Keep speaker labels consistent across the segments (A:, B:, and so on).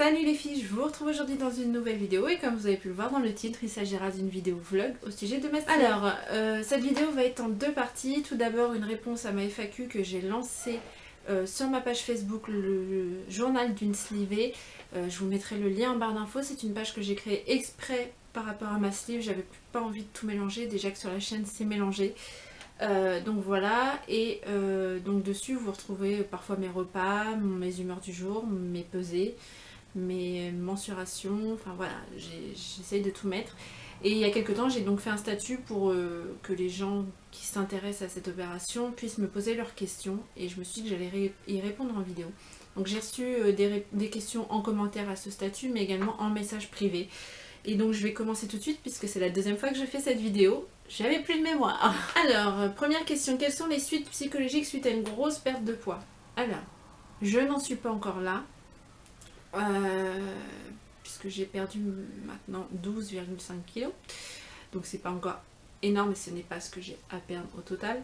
A: Salut les filles, je vous retrouve aujourd'hui dans une nouvelle vidéo et comme vous avez pu le voir dans le titre, il s'agira d'une vidéo vlog au sujet de ma sleeve. Alors, cette vidéo va être en deux parties. Tout d'abord une réponse à ma FAQ que j'ai lancée sur ma page Facebook, le journal d'une slivée. Je vous mettrai le lien en barre d'infos, c'est une page que j'ai créée exprès par rapport à ma sleeve. J'avais pas envie de tout mélanger, déjà que sur la chaîne c'est mélangé. Donc voilà, et donc dessus vous retrouvez parfois mes repas, mes humeurs du jour, mes pesées, mes mensurations, enfin voilà, j'essaye de tout mettre. Et il y a quelques temps j'ai donc fait un statut pour que les gens qui s'intéressent à cette opération puissent me poser leurs questions, et je me suis dit que j'allais y répondre en vidéo. Donc j'ai reçu des questions en commentaire à ce statut, mais également en message privé. Et donc je vais commencer tout de suite puisque c'est la deuxième fois que je fais cette vidéo. J'avais plus de mémoire. Alors, première question, quelles sont les suites psychologiques suite à une grosse perte de poids? Alors, je n'en suis pas encore là. Puisque j'ai perdu maintenant 12,5 kg. Donc c'est pas encore énorme, mais ce n'est pas ce que j'ai à perdre au total.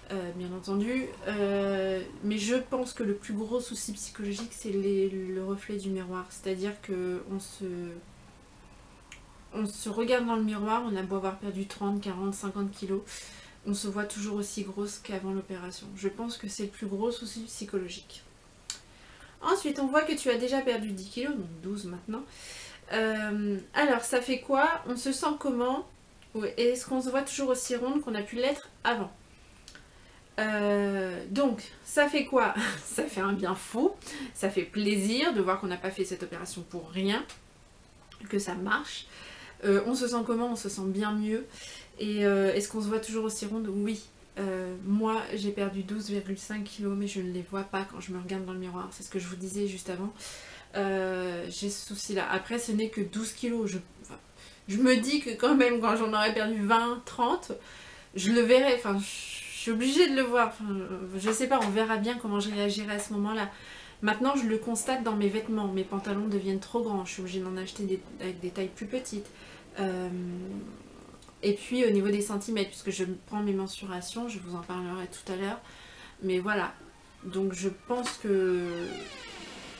A: Bien entendu. Mais je pense que le plus gros souci psychologique, c'est le reflet du miroir. C'est-à-dire qu'on se regarde dans le miroir, on a beau avoir perdu 30, 40, 50 kilos, on se voit toujours aussi grosse qu'avant l'opération. Je pense que c'est le plus gros souci psychologique. Ensuite, on voit que tu as déjà perdu 10 kilos, donc 12 maintenant. Alors, ça fait quoi? On se sent comment? Est-ce qu'on se voit toujours aussi ronde qu'on a pu l'être avant? Donc, ça fait quoi? Ça fait un bien fou, ça fait plaisir de voir qu'on n'a pas fait cette opération pour rien, que ça marche. On se sent comment? On se sent bien mieux. Et est-ce qu'on se voit toujours aussi ronde? Oui. Moi j'ai perdu 12,5 kg, mais je ne les vois pas quand je me regarde dans le miroir. C'est ce que je vous disais juste avant. J'ai ce souci là. Après ce n'est que 12 kg. Je me dis que quand même quand j'en aurais perdu 20, 30, je le verrai. Enfin, je suis obligée de le voir. Enfin, je sais pas, on verra bien comment je réagirai à ce moment là. Maintenant je le constate dans mes vêtements. Mes pantalons deviennent trop grands. Je suis obligée d'en acheter avec des tailles plus petites. Et puis au niveau des centimètres, puisque je prends mes mensurations, je vous en parlerai tout à l'heure. Mais voilà, donc je pense que...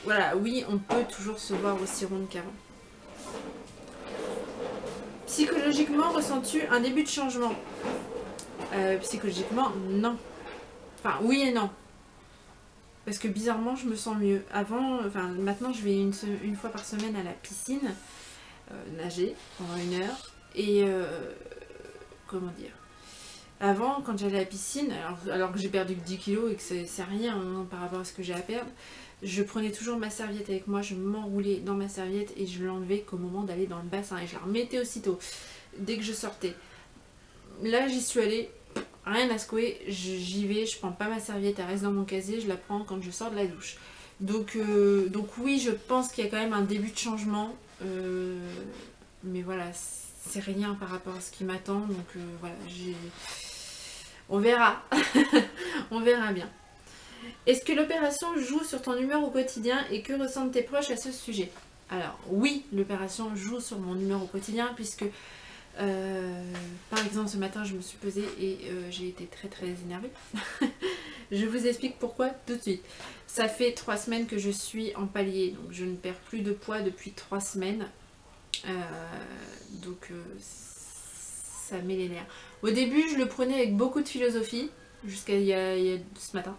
A: Voilà, oui, on peut toujours se voir aussi ronde qu'avant. Psychologiquement, ressens-tu un début de changement? Psychologiquement, non. Enfin, oui et non. Parce que bizarrement, je me sens mieux. Avant, enfin, maintenant, je vais une fois par semaine à la piscine, nager pendant 1 heure. Et comment dire, avant quand j'allais à la piscine, alors que j'ai perdu que 10 kilos et que c'est rien hein, par rapport à ce que j'ai à perdre, je prenais toujours ma serviette avec moi, je m'enroulais dans ma serviette et je l'enlevais qu'au moment d'aller dans le bassin et je la remettais aussitôt dès que je sortais. Là j'y suis allée, rien à secouer, j'y vais, je prends pas ma serviette, elle reste dans mon casier, je la prends quand je sors de la douche. Donc oui, je pense qu'il y a quand même un début de changement, mais voilà, c'est rien par rapport à ce qui m'attend, donc voilà, on verra. On verra bien. Est-ce que l'opération joue sur ton humeur au quotidien et que ressentent tes proches à ce sujet? Alors oui, l'opération joue sur mon humeur au quotidien puisque par exemple ce matin je me suis pesée et j'ai été très énervée. Je vous explique pourquoi tout de suite. Ça fait 3 semaines que je suis en palier, donc je ne perds plus de poids depuis 3 semaines. Donc ça met les nerfs. Au début je le prenais avec beaucoup de philosophie jusqu'à il y a ce matin.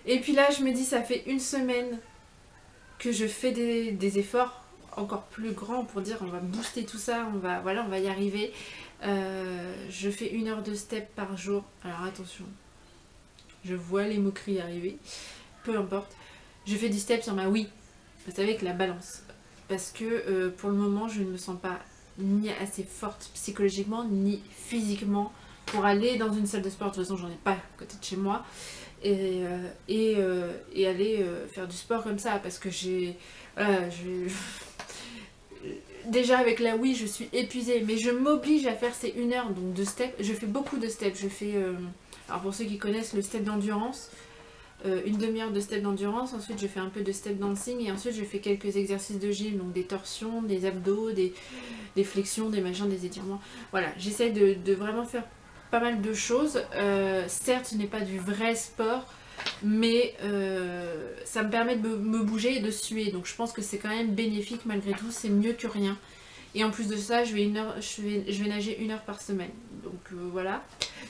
A: Et puis là je me dis ça fait 1 semaine que je fais des efforts encore plus grands pour dire on va booster tout ça, on va y arriver. Je fais 1 heure de step par jour. Alors attention, je vois les moqueries arriver, peu importe. Je fais du step sur ma Wii, vous savez, avec la balance. Parce que pour le moment je ne me sens pas ni assez forte psychologiquement ni physiquement pour aller dans une salle de sport. De toute façon j'en ai pas à côté de chez moi et aller faire du sport comme ça parce que j'ai voilà, déjà avec la Wii je suis épuisée, mais je m'oblige à faire ces 1 heure donc de step. Je fais beaucoup de step, je fais alors pour ceux qui connaissent le step d'endurance, 1 demi-heure de step d'endurance, ensuite je fais un peu de step dancing et ensuite je fais quelques exercices de gym, donc des torsions, des abdos, des flexions, des machins, des étirements. Voilà, j'essaie de vraiment faire pas mal de choses. Certes ce n'est pas du vrai sport, mais ça me permet de me bouger et de suer, donc je pense que c'est quand même bénéfique malgré tout, c'est mieux que rien. Et en plus de ça, je vais nager 1 heure par semaine, donc voilà.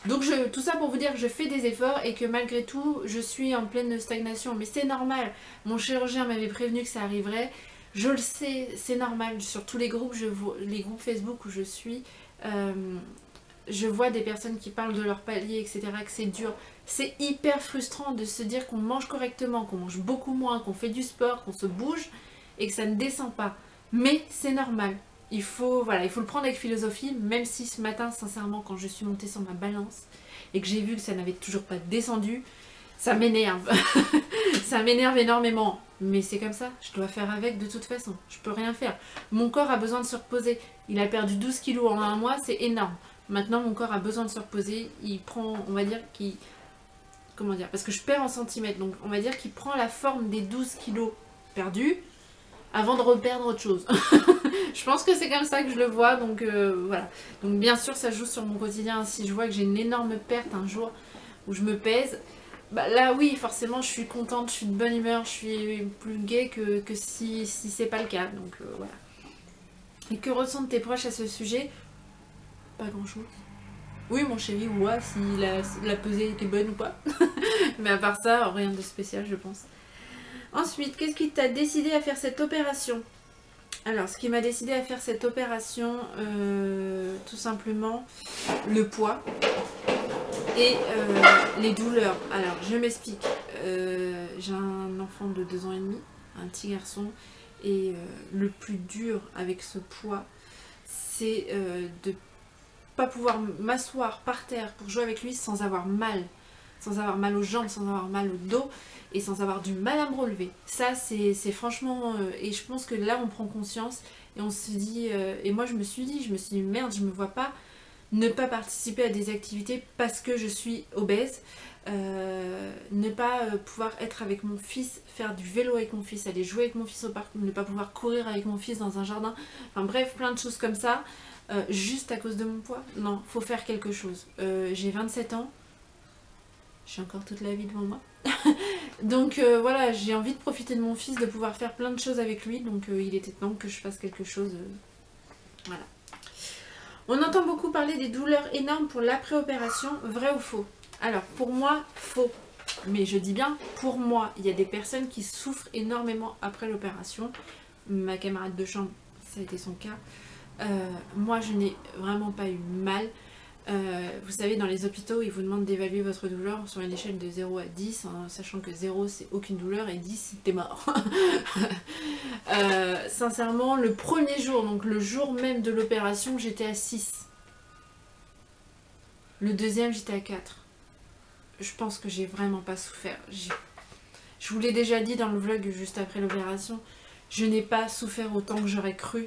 A: Donc tout ça pour vous dire que je fais des efforts et que malgré tout, je suis en pleine stagnation, mais c'est normal. Mon chirurgien m'avait prévenu que ça arriverait, je le sais, c'est normal. Sur tous les groupes, les groupes Facebook où je suis, je vois des personnes qui parlent de leur palier, etc., que c'est dur. C'est hyper frustrant de se dire qu'on mange correctement, qu'on mange beaucoup moins, qu'on fait du sport, qu'on se bouge et que ça ne descend pas. Mais c'est normal. Il faut le prendre avec philosophie, même si ce matin, sincèrement, quand je suis montée sur ma balance et que j'ai vu que ça n'avait toujours pas descendu, ça m'énerve. Ça m'énerve énormément. Mais c'est comme ça, je dois faire avec de toute façon. Je peux rien faire. Mon corps a besoin de se reposer. Il a perdu 12 kilos en 1 mois, c'est énorme. Maintenant, mon corps a besoin de se reposer. Il prend, on va dire qu'il... Comment dire? Parce que je perds en centimètres. Donc, on va dire qu'il prend la forme des 12 kilos perdus avant de reperdre autre chose. Je pense que c'est comme ça que je le vois. Donc, voilà. Donc, bien sûr, ça joue sur mon quotidien. Si je vois que j'ai une énorme perte un jour où je me pèse, bah là, oui, forcément, je suis contente, je suis de bonne humeur, je suis plus gaie que si c'est pas le cas. Donc, voilà. Et que ressentent tes proches à ce sujet? Pas grand-chose. Oui, mon chéri, ouais, si la pesée était bonne ou pas. Mais à part ça, rien de spécial, je pense. Ensuite, qu'est-ce qui t'a décidé à faire cette opération? Alors, ce qui m'a décidé à faire cette opération, tout simplement, le poids et les douleurs. Alors, je m'explique. J'ai un enfant de 2 ans et demi, un petit garçon, et le plus dur avec ce poids, c'est de pas pouvoir m'asseoir par terre pour jouer avec lui sans avoir mal aux jambes, sans avoir mal au dos et sans avoir du mal à me relever. Ça c'est franchement et je pense que là on prend conscience et on se dit et moi je me suis dit merde, je me vois pas ne pas participer à des activités parce que je suis obèse, ne pas pouvoir être avec mon fils, faire du vélo avec mon fils, aller jouer avec mon fils au parc, ne pas pouvoir courir avec mon fils dans un jardin, enfin bref, plein de choses comme ça. Juste à cause de mon poids? Non, faut faire quelque chose. J'ai 27 ans, j'ai encore toute la vie devant moi. Donc voilà, j'ai envie de profiter de mon fils, de pouvoir faire plein de choses avec lui, donc il était temps que je fasse quelque chose. Voilà. On entend beaucoup parler des douleurs énormes pour l'après-opération, vrai ou faux? Alors pour moi, faux. Mais je dis bien pour moi, il y a des personnes qui souffrent énormément après l'opération. Ma camarade de chambre, ça a été son cas. Moi je n'ai vraiment pas eu mal. Vous savez, dans les hôpitaux ils vous demandent d'évaluer votre douleur sur une échelle de 0 à 10, hein, sachant que 0 c'est aucune douleur et 10 c'est t'es mort. Sincèrement, le premier jour, donc le jour même de l'opération, j'étais à 6. Le deuxième j'étais à 4. Je pense que j'ai vraiment pas souffert. Je vous l'ai déjà dit dans le vlog juste après l'opération, je n'ai pas souffert autant que j'aurais cru.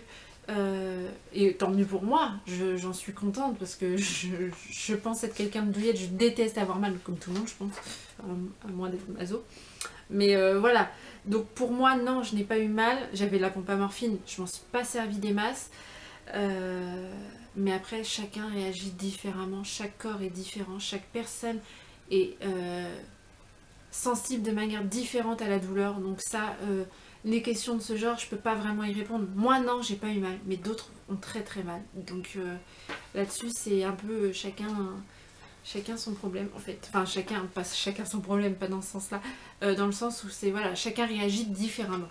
A: Et tant mieux pour moi, j'en suis contente parce que je pense être quelqu'un de douillette, je déteste avoir mal comme tout le monde je pense, à moins d'être maso. Mais voilà, donc pour moi non, je n'ai pas eu mal, j'avais la pompe à morphine, je m'en suis pas servi des masses. Mais après chacun réagit différemment, chaque corps est différent, chaque personne est sensible de manière différente à la douleur, donc ça... les questions de ce genre, je peux pas vraiment y répondre. Moi non, j'ai pas eu mal, mais d'autres ont très très mal. Donc là-dessus, c'est un peu chacun son problème en fait. Enfin pas chacun son problème, pas dans ce sens-là. Dans le sens où c'est voilà, chacun réagit différemment.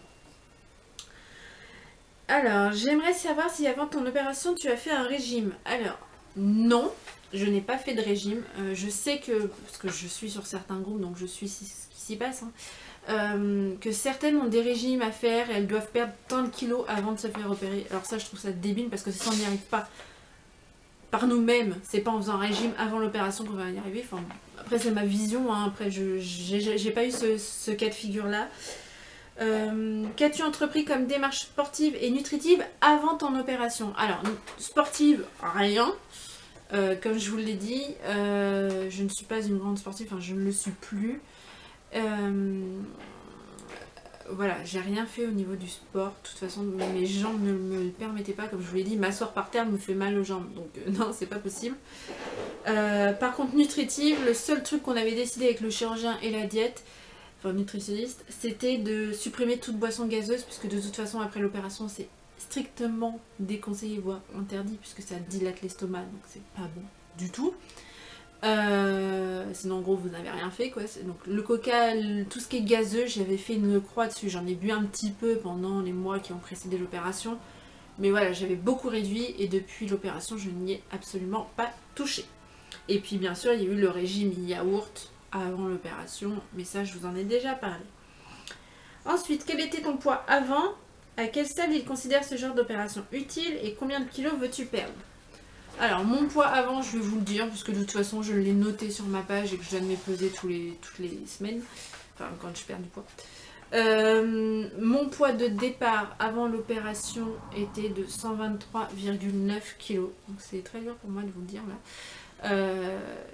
A: Alors, j'aimerais savoir si avant ton opération, tu as fait un régime. Alors, non, je n'ai pas fait de régime. Je sais que, parce que je suis sur certains groupes, donc je suis ce qui s'y passe, hein. Que certaines ont des régimes à faire et elles doivent perdre tant de kilos avant de se faire opérer. Alors ça je trouve ça débile parce que ça on n'y arrive pas par nous-mêmes, c'est pas en faisant un régime avant l'opération qu'on va y arriver. Enfin, après c'est ma vision, hein. Après j'ai pas eu ce cas de figure là. Qu'as-tu entrepris comme démarche sportive et nutritive avant ton opération? Alors sportive, rien. Comme je vous l'ai dit, je ne suis pas une grande sportive, enfin je ne le suis plus. Voilà, j'ai rien fait au niveau du sport. De toute façon, mes jambes ne me le permettaient pas. Comme je vous l'ai dit, m'asseoir par terre me fait mal aux jambes. Donc non, c'est pas possible. Par contre, nutritive, le seul truc qu'on avait décidé avec le chirurgien et la diète, enfin nutritionniste, c'était de supprimer toute boisson gazeuse, puisque de toute façon, après l'opération, c'est strictement déconseillé, voire interdit, puisque ça dilate l'estomac, donc c'est pas bon du tout. Sinon en gros vous n'avez rien fait quoi. Donc le coca, tout ce qui est gazeux, j'avais fait une croix dessus, j'en ai bu un petit peu pendant les mois qui ont précédé l'opération, mais voilà, j'avais beaucoup réduit et depuis l'opération je n'y ai absolument pas touché. Et puis bien sûr il y a eu le régime yaourt avant l'opération, mais ça je vous en ai déjà parlé. Ensuite, quel était ton poids avant? À quel stade il considère ce genre d'opération utile et combien de kilos veux-tu perdre? Alors, mon poids avant, je vais vous le dire, puisque de toute façon, je l'ai noté sur ma page et que je donne mes pesées toutes les semaines, enfin, quand je perds du poids. Mon poids de départ avant l'opération était de 123,9 kg. Donc, c'est très dur pour moi de vous le dire, là.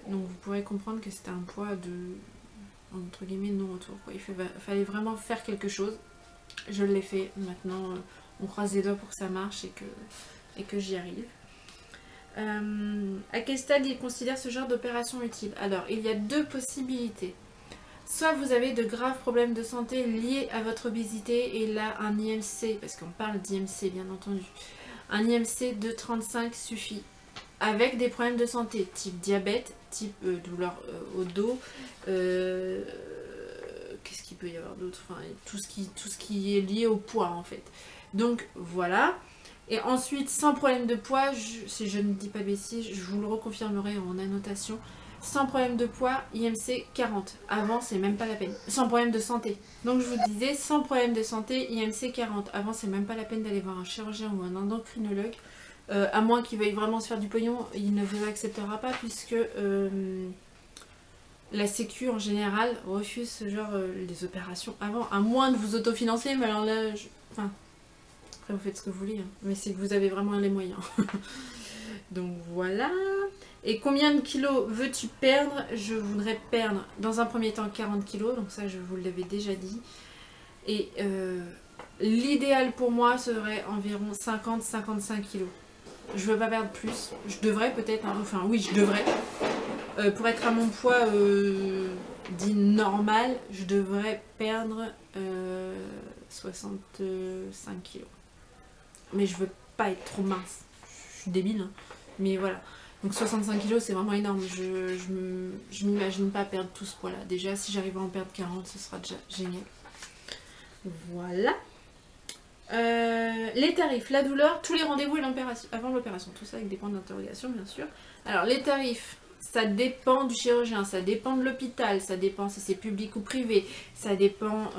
A: Donc, vous pourrez comprendre que c'était un poids de, entre guillemets, non-retour. Il fallait vraiment faire quelque chose. Je l'ai fait. Maintenant, on croise les doigts pour que ça marche et que j'y arrive. À quel stade il considère ce genre d'opération utile? Alors, il y a deux possibilités. Soit vous avez de graves problèmes de santé liés à votre obésité et là un IMC, parce qu'on parle d'IMC bien entendu, un IMC de 35 suffit. Avec des problèmes de santé, type diabète, type douleur au dos, qu'est-ce qu'il peut y avoir d'autre, enfin, tout ce qui est lié au poids en fait. Donc voilà. Et ensuite, sans problème de poids, si je ne dis pas de bêtises, je vous le reconfirmerai en annotation, sans problème de poids, IMC 40. Avant, c'est même pas la peine. Sans problème de santé. Donc je vous disais, sans problème de santé, IMC 40. Avant, c'est même pas la peine d'aller voir un chirurgien ou un endocrinologue. À moins qu'il veuille vraiment se faire du pognon, il ne vous acceptera pas puisque la Sécu en général refuse ce genre les opérations avant. À moins de vous autofinancer, mais alors là, enfin... Après, vous faites ce que vous voulez, hein. Mais c'est que vous avez vraiment les moyens. Donc voilà. Et combien de kilos veux-tu perdre? Je voudrais perdre dans un premier temps 40 kilos, donc ça je vous l'avais déjà dit. Et l'idéal pour moi serait environ 50-55 kilos. Je veux pas perdre plus. Je devrais peut-être, hein. Enfin oui, je devrais. Pour être à mon poids dit normal, je devrais perdre 65 kilos. Mais je veux pas être trop mince. Je suis débile, hein. Mais voilà. Donc 65 kilos, c'est vraiment énorme. Je m'imagine pas perdre tout ce poids-là. Déjà, si j'arrive à en perdre 40, ce sera déjà génial. Voilà. Les tarifs, la douleur, tous les rendez-vous et avant l'opération. Tout ça avec des points d'interrogation, bien sûr. Alors, les tarifs, ça dépend du chirurgien, ça dépend de l'hôpital, ça dépend si c'est public ou privé, ça dépend...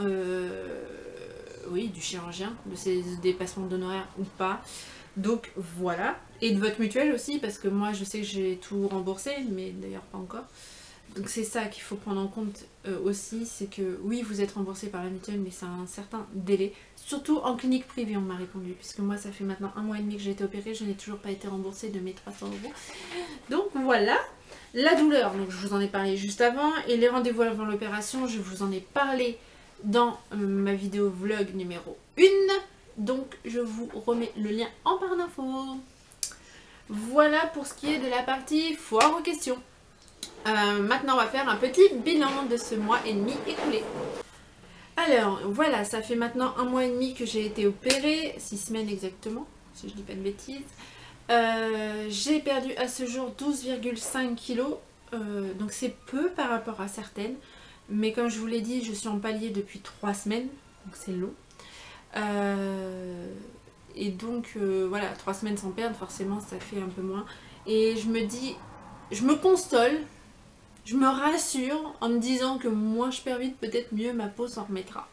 A: oui, du chirurgien, de ses dépassements d'honoraires ou pas. Donc voilà. Et de votre mutuelle aussi, parce que moi je sais que j'ai tout remboursé, mais d'ailleurs pas encore. Donc c'est ça qu'il faut prendre en compte aussi, c'est que oui, vous êtes remboursé par la mutuelle, mais c'est un certain délai. Surtout en clinique privée, on m'a répondu, puisque moi ça fait maintenant 1 mois et demi que j'ai été opérée, je n'ai toujours pas été remboursée de mes 300 €. Donc voilà. La douleur, donc je vous en ai parlé juste avant, et les rendez-vous avant l'opération, je vous en ai parlé dans ma vidéo vlog numéro 1, donc je vous remets le lien en barre d'infos. Voilà pour ce qui est de la partie foire aux questions. Maintenant on va faire un petit bilan de ce mois et demi écoulé. Alors voilà, ça fait maintenant 1 mois et demi que j'ai été opérée, 6 semaines exactement, si je dis pas de bêtises. J'ai perdu à ce jour 12,5 kg, donc c'est peu par rapport à certaines. Mais comme je vous l'ai dit, je suis en palier depuis 3 semaines, donc c'est long. Et donc voilà, 3 semaines sans perdre, forcément ça fait un peu moins. Et je me dis, je me console, je me rassure en me disant que moins je perds vite, peut-être mieux ma peau s'en remettra.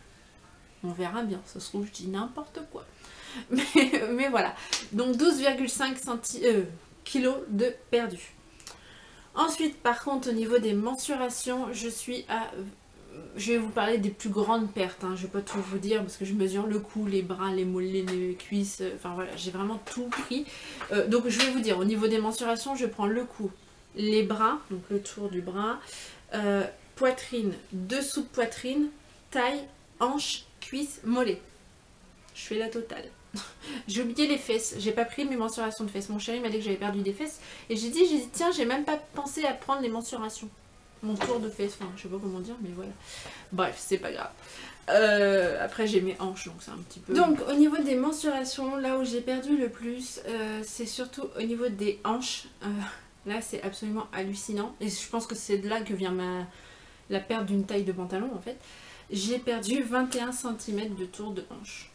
A: On verra bien, ça se trouve je dis n'importe quoi. Mais voilà, donc 12,5 kg de perdu. Ensuite, par contre, au niveau des mensurations, je vais vous parler des plus grandes pertes, hein. Je vais pas tout vous dire parce que je mesure le cou, les bras, les mollets, les cuisses, enfin voilà, j'ai vraiment tout pris. Donc je vais vous dire, au niveau des mensurations, je prends le cou, les bras, donc le tour du bras, poitrine, dessous de poitrine, taille, hanche, cuisse, mollet. Je fais la totale. J'ai oublié les fesses, j'ai pas pris mes mensurations de fesses. Mon chéri m'a dit que j'avais perdu des fesses. Et j'ai dit, tiens, j'ai même pas pensé à prendre les mensurations. Mon tour de fesses, enfin, je sais pas comment dire, mais voilà. Bref, c'est pas grave. Après, j'ai mes hanches, donc c'est un petit peu... Donc, au niveau des mensurations, là où j'ai perdu le plus, c'est surtout au niveau des hanches. Là, c'est absolument hallucinant. Et je pense que c'est de là que vient la perte d'une taille de pantalon, en fait. J'ai perdu 21 cm de tour de hanche.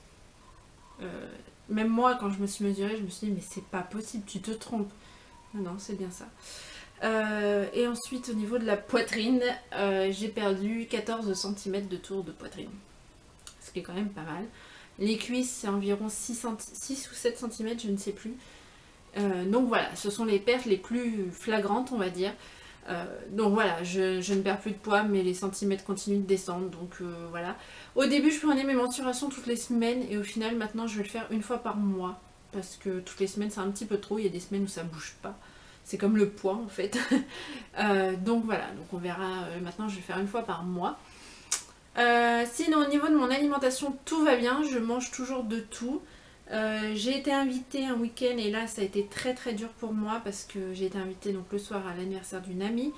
A: Même moi, quand je me suis mesurée, je me suis dit, mais c'est pas possible, tu te trompes. Non, c'est bien ça. Et ensuite, au niveau de la poitrine, j'ai perdu 14 cm de tour de poitrine. Ce qui est quand même pas mal. Les cuisses, c'est environ 6 ou 7 cm, je ne sais plus. Donc voilà, ce sont les pertes les plus flagrantes, on va dire. Donc voilà, je ne perds plus de poids, mais les centimètres continuent de descendre, donc voilà. Au début, je prenais mes mensurations toutes les semaines, et au final, maintenant, je vais le faire une fois par mois. Parce que toutes les semaines, c'est un petit peu trop, il y a des semaines où ça bouge pas. C'est comme le poids, en fait. Donc voilà, donc on verra, maintenant, je vais faire une fois par mois. Sinon, au niveau de mon alimentation, tout va bien, je mange toujours de tout. J'ai été invitée un week-end et là ça a été très très dur pour moi parce que j'ai été invitée donc le soir à l'anniversaire d'une amie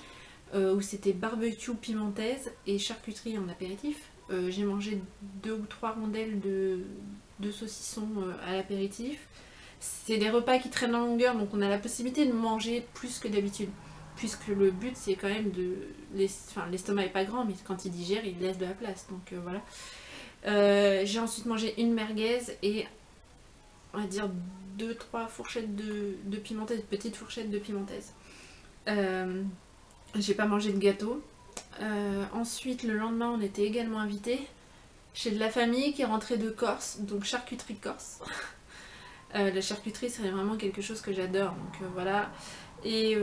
A: où c'était barbecue pimentaise et charcuterie en apéritif. J'ai mangé 2 ou 3 rondelles de saucisson à l'apéritif. C'est des repas qui traînent en longueur, donc on a la possibilité de manger plus que d'habitude. Puisque le but c'est quand même de... l'estomac est pas grand, mais quand il digère il laisse de la place, donc voilà. J'ai ensuite mangé une merguez et on va dire 2-3 fourchettes de pimentaise, petites fourchettes de pimentaise. J'ai pas mangé de gâteau. Ensuite, le lendemain, on était également invités chez de la famille qui est rentrée de Corse, donc charcuterie corse. La charcuterie, c'est vraiment quelque chose que j'adore, donc voilà. Et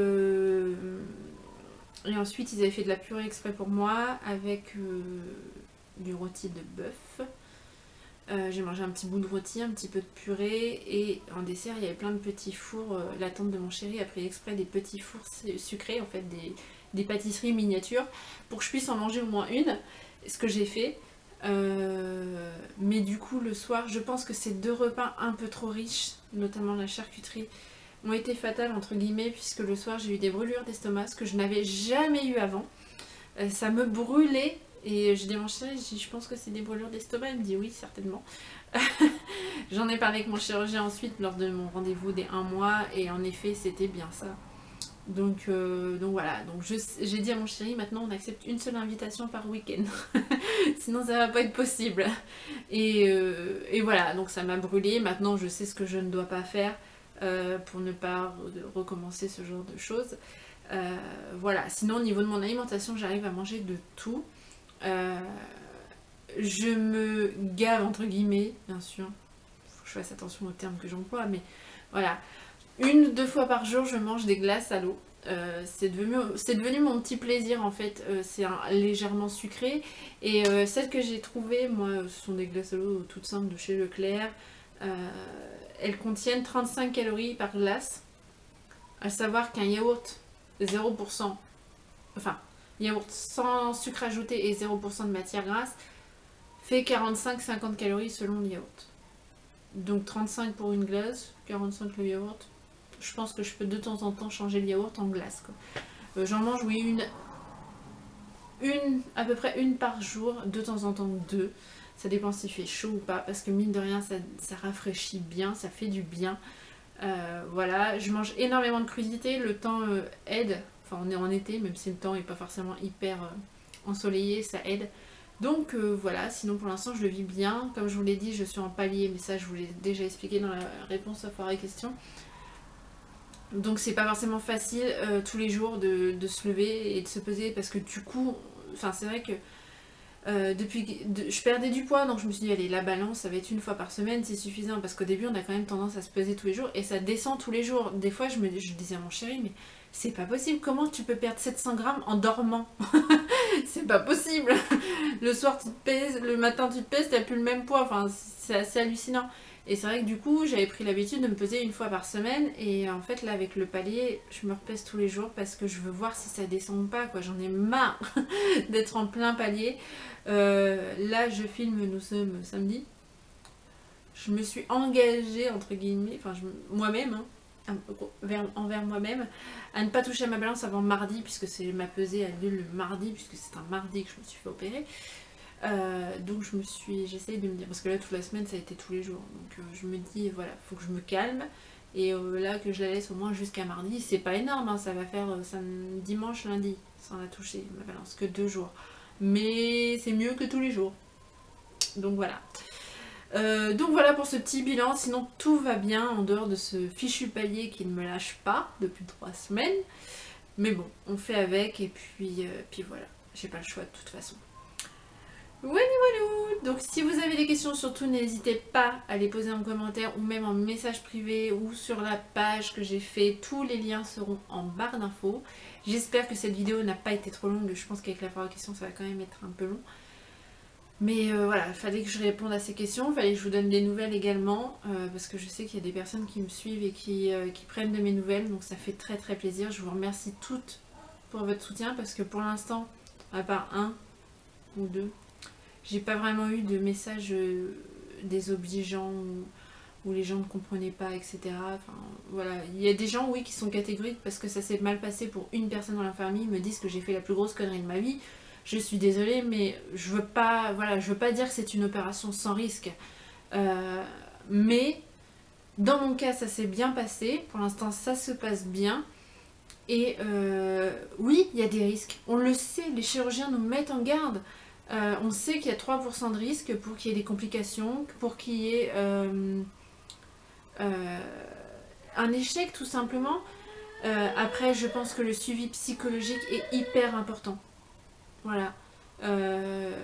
A: ensuite, ils avaient fait de la purée exprès pour moi avec du rôti de bœuf. J'ai mangé un petit bout de rôti, un petit peu de purée et en dessert il y avait plein de petits fours. La tante de mon chéri a pris exprès des petits fours sucrés, en fait des pâtisseries miniatures pour que je puisse en manger au moins une, ce que j'ai fait. Mais du coup le soir je pense que ces 2 repas un peu trop riches, notamment la charcuterie, ont été fatales entre guillemets puisque le soir j'ai eu des brûlures d'estomac, ce que je n'avais jamais eu avant. Ça me brûlait. Et j'ai dit à mon chéri, je pense que c'est des brûlures d'estomac. Il me dit oui, certainement. J'en ai parlé avec mon chirurgien ensuite lors de mon rendez-vous des 1 mois. Et en effet, c'était bien ça. Donc voilà. Donc j'ai dit à mon chéri, maintenant on accepte une seule invitation par week-end. Sinon ça va pas être possible. Et voilà, donc ça m'a brûlé. Maintenant je sais ce que je ne dois pas faire pour ne pas recommencer ce genre de choses. Voilà. Sinon au niveau de mon alimentation, j'arrive à manger de tout. Je me gave entre guillemets, bien sûr, faut que je fasse attention aux termes que j'emploie, mais voilà, 1 ou 2 fois par jour je mange des glaces à l'eau. C'est devenu mon petit plaisir en fait. C'est légèrement sucré et celles que j'ai trouvées, moi, ce sont des glaces à l'eau toutes simples de chez Leclerc. Elles contiennent 35 calories par glace, à savoir qu'un yaourt 0%, enfin yaourt sans sucre ajouté et 0% de matière grasse fait 45-50 calories selon le yaourt. Donc 35 pour une glace, 45 le yaourt. Je pense que je peux de temps en temps changer le yaourt en glace. J'en mange, oui, à peu près une par jour, de temps en temps 2. Ça dépend s'il fait chaud ou pas, parce que mine de rien, ça rafraîchit bien, ça fait du bien. Voilà, je mange énormément de crudités, le temps aide. Enfin, on est en été, même si le temps n'est pas forcément hyper ensoleillé, ça aide. Donc voilà, sinon pour l'instant je le vis bien. Comme je vous l'ai dit, je suis en palier, mais ça je vous l'ai déjà expliqué dans la réponse à foire et questions. Donc c'est pas forcément facile tous les jours de se lever et de se peser parce que du coup, enfin c'est vrai que je perdais du poids, donc je me suis dit allez, la balance ça va être 1 fois par semaine, c'est suffisant, parce qu'au début on a quand même tendance à se peser tous les jours et ça descend tous les jours. Des fois je disais à mon chéri, mais c'est pas possible, comment tu peux perdre 700 grammes en dormant? C'est pas possible. Le soir tu te pèses, le matin tu te pèses, t'as plus le même poids, enfin c'est assez hallucinant. Et c'est vrai que du coup j'avais pris l'habitude de me peser 1 fois par semaine et en fait là avec le palier je me repèse tous les jours parce que je veux voir si ça descend ou pas, quoi. J'en ai marre d'être en plein palier. Là je filme, nous sommes samedi. je me suis engagée, entre guillemets, enfin moi-même, hein, envers moi-même, à ne pas toucher à ma balance avant mardi, puisque c'est ma pesée a lieu le mardi, puisque c'est un mardi que je me suis fait opérer. Donc j'essaye de me dire, parce que là toute la semaine ça a été tous les jours, donc je me dis voilà, faut que je me calme, et là que je la laisse au moins jusqu'à mardi, c'est pas énorme, hein, ça va faire dimanche, lundi, sans la toucher, ma balance, que 2 jours. Mais c'est mieux que tous les jours. Donc voilà. Donc voilà pour ce petit bilan, sinon tout va bien en dehors de ce fichu palier qui ne me lâche pas depuis 3 semaines. Mais bon, on fait avec et puis voilà, j'ai pas le choix de toute façon. Voilà. Donc si vous avez des questions, surtout n'hésitez pas à les poser en commentaire ou même en message privé ou sur la page que j'ai fait. Tous les liens seront en barre d'infos. J'espère que cette vidéo n'a pas été trop longue. Je pense qu'avec la foire aux questions ça va quand même être un peu long. Mais voilà, il fallait que je réponde à ces questions, il fallait que je vous donne des nouvelles également, parce que je sais qu'il y a des personnes qui me suivent et qui prennent de mes nouvelles, donc ça fait très très plaisir. Je vous remercie toutes pour votre soutien, parce que pour l'instant, à part 1 ou 2, j'ai pas vraiment eu de messages désobligeants où les gens ne comprenaient pas, etc. Enfin, voilà. Il y a des gens, oui, qui sont catégoriques parce que ça s'est mal passé pour une personne dans la famille, me disent que j'ai fait la plus grosse connerie de ma vie. Je suis désolée, mais je veux pas, voilà, je veux pas dire que c'est une opération sans risque. Mais dans mon cas, ça s'est bien passé. Pour l'instant, ça se passe bien. Et oui, il y a des risques. On le sait, les chirurgiens nous mettent en garde. On sait qu'il y a 3% de risque pour qu'il y ait des complications, pour qu'il y ait un échec tout simplement. Après, je pense que le suivi psychologique est hyper important. Voilà.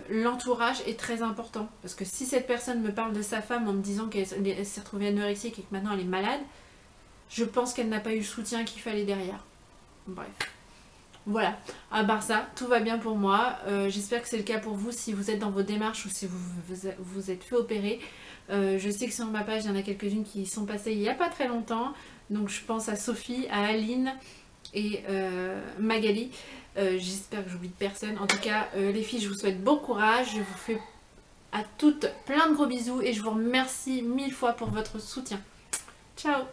A: L'entourage est très important. Parce que si cette personne me parle de sa femme en me disant qu'elle s'est retrouvée anorexique et que maintenant elle est malade, je pense qu'elle n'a pas eu le soutien qu'il fallait derrière. Bref. Voilà. À part ça, tout va bien pour moi. J'espère que c'est le cas pour vous si vous êtes dans vos démarches ou si vous êtes fait opérer. Je sais que sur ma page, il y en a quelques-unes qui sont passées il n'y a pas très longtemps. Donc je pense à Sophie, à Aline et Magali. J'espère que j'oublie de personne. En tout cas, les filles, je vous souhaite bon courage. Je vous fais à toutes plein de gros bisous et je vous remercie 1000 fois pour votre soutien. Ciao!